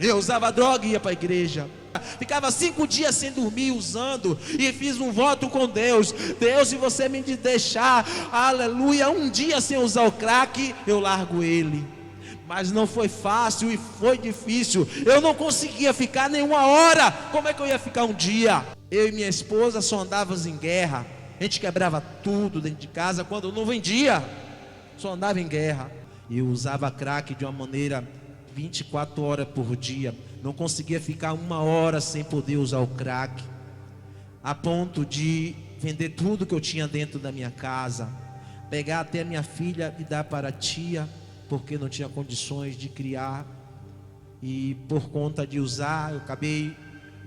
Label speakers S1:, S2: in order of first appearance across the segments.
S1: Eu usava droga e ia para a igreja. Ficava 5 dias sem dormir, usando, e fiz um voto com Deus: Deus, se você me deixar, aleluia, um dia sem usar o crack, eu largo ele. Mas não foi fácil e foi difícil. Eu não conseguia ficar nenhuma hora. Como é que eu ia ficar um dia? Eu e minha esposa só andávamos em guerra. A gente quebrava tudo dentro de casa. Quando não vendia, só andava em guerra. Eu usava crack de uma maneira 24 horas por dia. Não conseguia ficar uma hora sem poder usar o crack, a ponto de vender tudo que eu tinha dentro da minha casa, pegar até minha filha e dar para a tia, porque não tinha condições de criar. E por conta de usar, eu acabei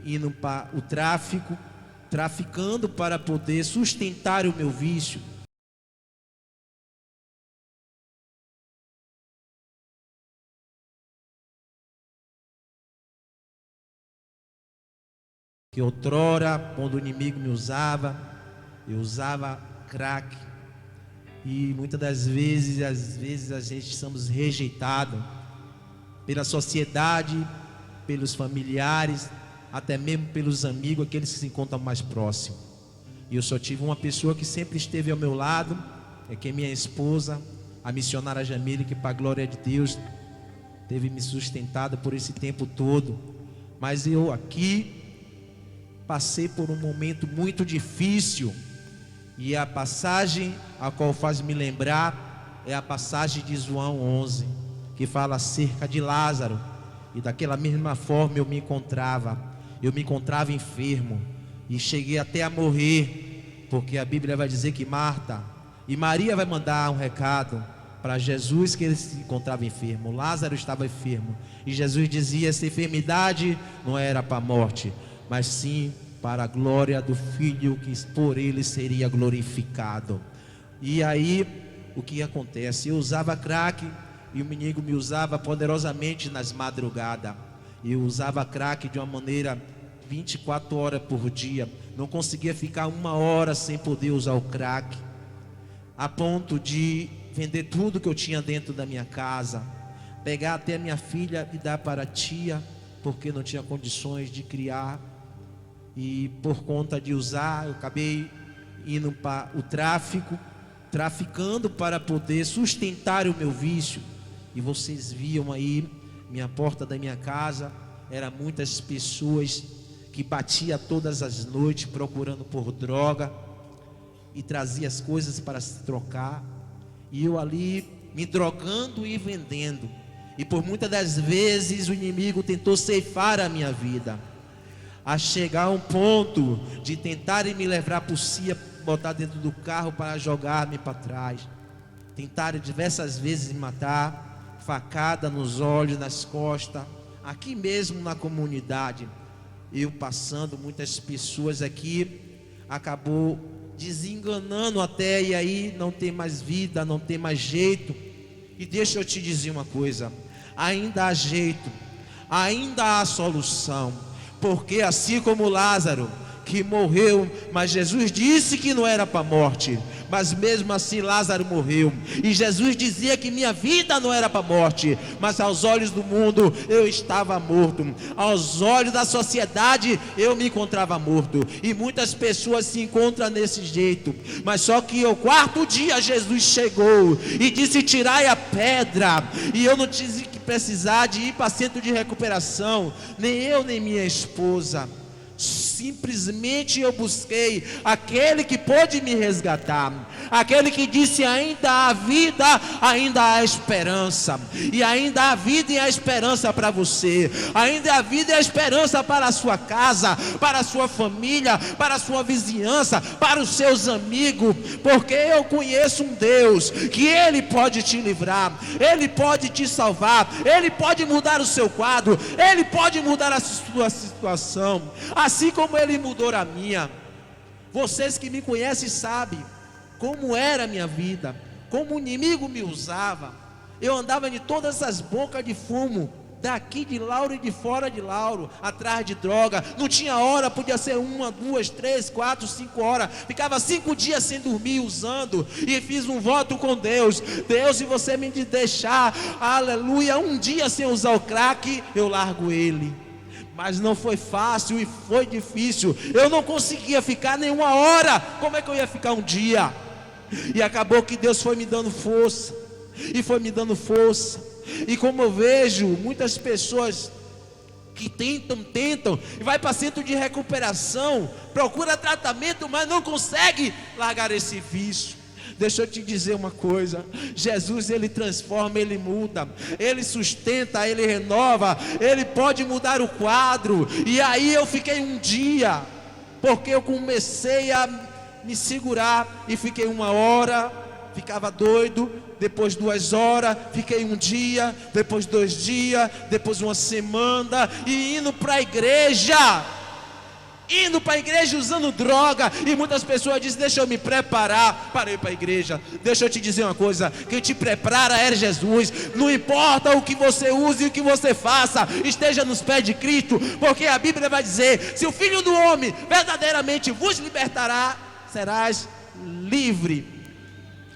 S1: indo para o tráfico, traficando para poder sustentar o meu vício. Que outrora, quando o inimigo me usava, eu usava crack. E muitas das vezes, a gente somos rejeitados pela sociedade, pelos familiares, até mesmo pelos amigos, aqueles que se encontram mais próximos. E eu só tive uma pessoa que sempre esteve ao meu lado, que é minha esposa, a missionária Jamile, que para a glória de Deus teve me sustentado por esse tempo todo. Mas eu aqui passei por um momento muito difícil, e a passagem a qual faz me lembrar é a passagem de João 11, que fala acerca de Lázaro. E daquela mesma forma eu me encontrava enfermo, e cheguei até a morrer, porque a Bíblia vai dizer que Marta e Maria vai mandar um recado para Jesus, que ele se encontrava enfermo. Lázaro estava enfermo, e Jesus dizia: essa enfermidade não era para a morte, mas sim para a glória do Filho, que por ele seria glorificado. E aí, o que acontece? Eu usava crack, e o inimigo me usava poderosamente nas madrugadas. Eu usava crack de uma maneira 24 horas por dia. Não conseguia ficar uma hora sem poder usar o crack, a ponto de vender tudo que eu tinha dentro da minha casa, pegar até minha filha e dar para a tia, porque não tinha condições de criar. E por conta de usar, eu acabei indo para o tráfico, traficando para poder sustentar o meu vício. E vocês viam aí, minha porta da minha casa, eram muitas pessoas que batiam todas as noites procurando por droga, e trazia as coisas para se trocar, e eu ali me drogando e vendendo. E por muitas das vezes o inimigo tentou ceifar a minha vida, a chegar a um ponto de tentarem me levar por si, botar dentro do carro para jogar-me para trás. Tentaram diversas vezes me matar, facada nos olhos, nas costas, aqui mesmo na comunidade. Eu passando, muitas pessoas aqui acabou desenganando até, e aí não tem mais vida, não tem mais jeito. E deixa eu te dizer uma coisa: ainda há jeito, ainda há solução. Porque assim como Lázaro, que morreu, mas Jesus disse que não era para a morte, mas mesmo assim Lázaro morreu, e Jesus dizia que minha vida não era para a morte, mas aos olhos do mundo eu estava morto, aos olhos da sociedade eu me encontrava morto. E muitas pessoas se encontram desse jeito, mas só que o 4º dia Jesus chegou e disse: tirai a pedra. E eu não tive que precisar de ir para centro de recuperação, nem eu nem minha esposa. Simplesmente eu busquei aquele que pôde me resgatar, aquele que disse: ainda há vida, ainda há esperança. E ainda há vida e há esperança para você, ainda há vida e há esperança para a sua casa, para a sua família, para a sua vizinhança, para os seus amigos. Porque eu conheço um Deus que Ele pode te livrar, Ele pode te salvar, Ele pode mudar o seu quadro, Ele pode mudar a sua situação, assim como Ele mudou a minha. Vocês que me conhecem sabem como era a minha vida, como o inimigo me usava. Eu andava em todas as bocas de fumo daqui de Lauro e de fora de Lauro, atrás de droga. Não tinha hora, podia ser 1, 2, 3, 4, 5 horas. Ficava 5 dias sem dormir, usando. E fiz um voto com Deus: Deus, se você me deixar, aleluia, um dia sem usar o crack, eu largo ele. Mas não foi fácil e foi difícil. Eu não conseguia ficar nenhuma hora. Como é que eu ia ficar um dia? E acabou que Deus foi me dando força. E foi me dando força. E como eu vejo muitas pessoas que tentam, e vai para centro de recuperação, procura tratamento, mas não consegue largar esse vício. Deixa eu te dizer uma coisa: Jesus, ele transforma, ele muda, ele sustenta, ele renova, ele pode mudar o quadro. E aí eu fiquei um dia, porque eu comecei a me segurar, e fiquei 1 hora, ficava doido, depois 2 horas, fiquei um dia, depois 2 dias, depois 1 semana, e indo para a igreja usando droga. E muitas pessoas dizem: deixa eu me preparar para ir para a igreja. Deixa eu te dizer uma coisa: quem te prepara é Jesus. Não importa o que você use e o que você faça, esteja nos pés de Cristo, porque a Bíblia vai dizer: se o Filho do Homem verdadeiramente vos libertará, serás livre.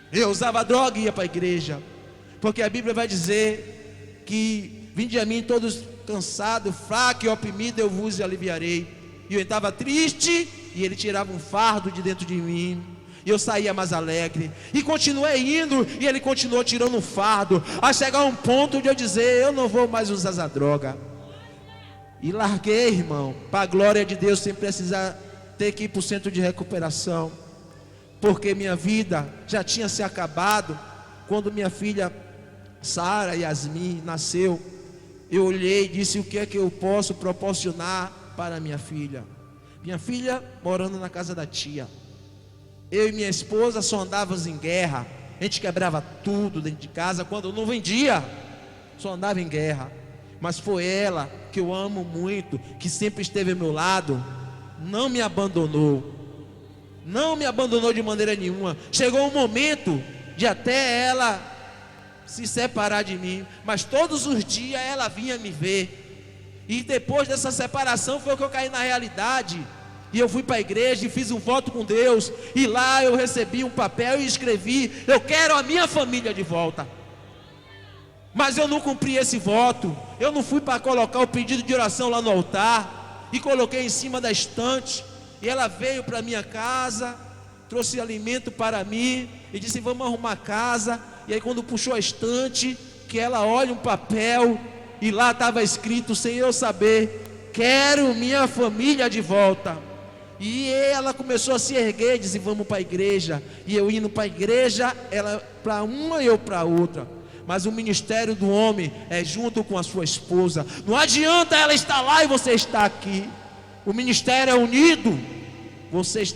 S1: Eu usava droga e ia para a igreja, porque a Bíblia vai dizer que: vinde a mim todos cansados, fracos e oprimidos, eu vos aliviarei. E eu estava triste, e ele tirava um fardo de dentro de mim, e eu saía mais alegre, e continuei indo, e ele continuou tirando um fardo, a chegar a um ponto de eu dizer: eu não vou mais usar essa droga. E larguei, irmão, para a glória de Deus, sem precisar ter que ir para o centro de recuperação, porque minha vida já tinha se acabado. Quando minha filha Sara Yasmin nasceu, eu olhei e disse: o que é que eu posso proporcionar para minha filha? Minha filha morando na casa da tia, eu e minha esposa só andávamos em guerra. A gente quebrava tudo dentro de casa. Quando eu não vendia, só andava em guerra. Mas foi ela, que eu amo muito, que sempre esteve ao meu lado, não me abandonou. Não me abandonou de maneira nenhuma. Chegou um momento de até ela se separar de mim, mas todos os dias ela vinha me ver. E depois dessa separação foi que eu caí na realidade. E eu fui para a igreja e fiz um voto com Deus. E lá eu recebi um papel e escrevi: eu quero a minha família de volta. Mas eu não cumpri esse voto. Eu não fui para colocar o pedido de oração lá no altar e coloquei em cima da estante. E ela veio para minha casa, trouxe alimento para mim e disse: vamos arrumar a casa. E aí quando puxou a estante, que ela olha um papel, e lá estava escrito, sem eu saber: quero minha família de volta. E ela começou a se erguer e disse: vamos para a igreja. E eu indo para a igreja, ela para uma e eu para outra. Mas o ministério do homem é junto com a sua esposa. Não adianta ela estar lá e você estar aqui. O ministério é unido. Vocês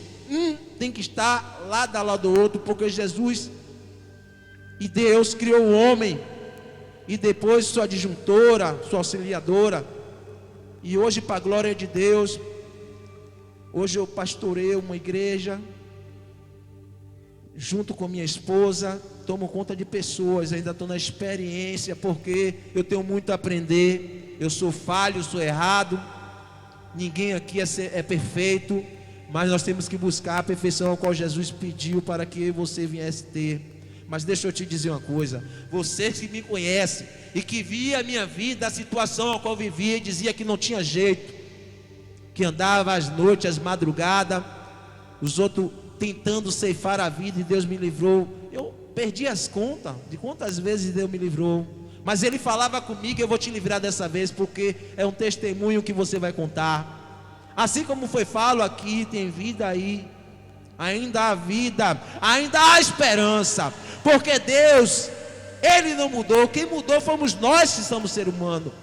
S1: tem que estar lado a lado do outro, porque Jesus e Deus criou o homem, e depois sua adjuntora, sua auxiliadora. E hoje, para a glória de Deus, hoje eu pastoreio uma igreja junto com minha esposa, tomo conta de pessoas. Ainda estou na experiência, porque eu tenho muito a aprender. Eu sou falho, sou errado. Ninguém aqui é perfeito, mas nós temos que buscar a perfeição a qual Jesus pediu para que você viesse ter. Mas deixa eu te dizer uma coisa: você que me conhece e que via a minha vida, a situação a qual vivia, e dizia que não tinha jeito, que andava às noites, às madrugadas, os outros tentando ceifar a vida, e Deus me livrou. Eu perdi as contas de quantas vezes Deus me livrou, mas Ele falava comigo: eu vou te livrar dessa vez, porque é um testemunho que você vai contar. Assim como foi falo aqui, tem vida aí, ainda há vida, ainda há esperança, porque Deus, Ele não mudou. Quem mudou fomos nós, que somos ser humano.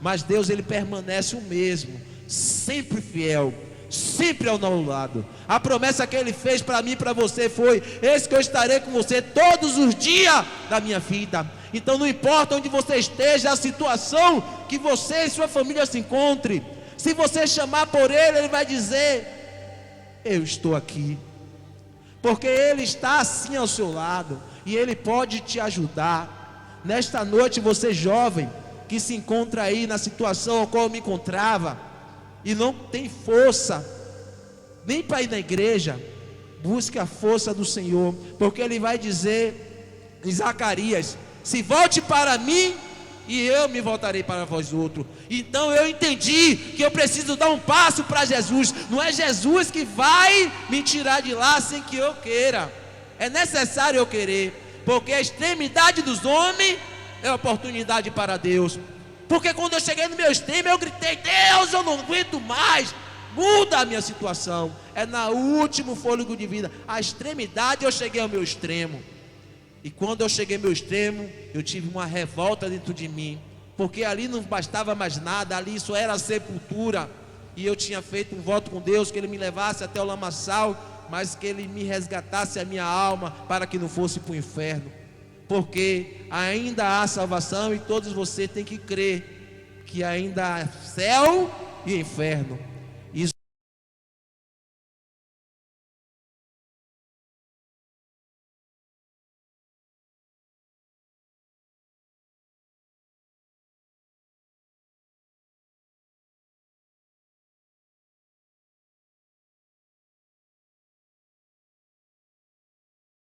S1: Mas Deus, Ele permanece o mesmo, sempre fiel, sempre ao nosso lado. A promessa que Ele fez para mim e para você foi: eis que eu estarei com você todos os dias da minha vida. Então não importa onde você esteja, a situação que você e sua família se encontre, se você chamar por Ele, Ele vai dizer: eu estou aqui. Porque Ele está assim ao seu lado, e Ele pode te ajudar. Nesta noite, você jovem, que se encontra aí na situação a qual eu me encontrava e não tem força nem para ir na igreja, busque a força do Senhor, porque Ele vai dizer em Zacarias: se volte para mim e eu me voltarei para vós outros. Então eu entendi que eu preciso dar um passo para Jesus. Não é Jesus que vai me tirar de lá sem que eu queira, é necessário eu querer, porque a extremidade dos homens é oportunidade para Deus. Porque quando eu cheguei no meu extremo, eu gritei: Deus, eu não aguento mais, muda a minha situação. É no último fôlego de vida, a extremidade, eu cheguei ao meu extremo. E quando eu cheguei ao meu extremo, eu tive uma revolta dentro de mim, porque ali não bastava mais nada, ali isso era sepultura. E eu tinha feito um voto com Deus, que Ele me levasse até o lamaçal, mas que Ele me resgatasse a minha alma, para que não fosse para o inferno. Porque ainda há salvação, e todos vocês têm que crer que ainda há céu e inferno.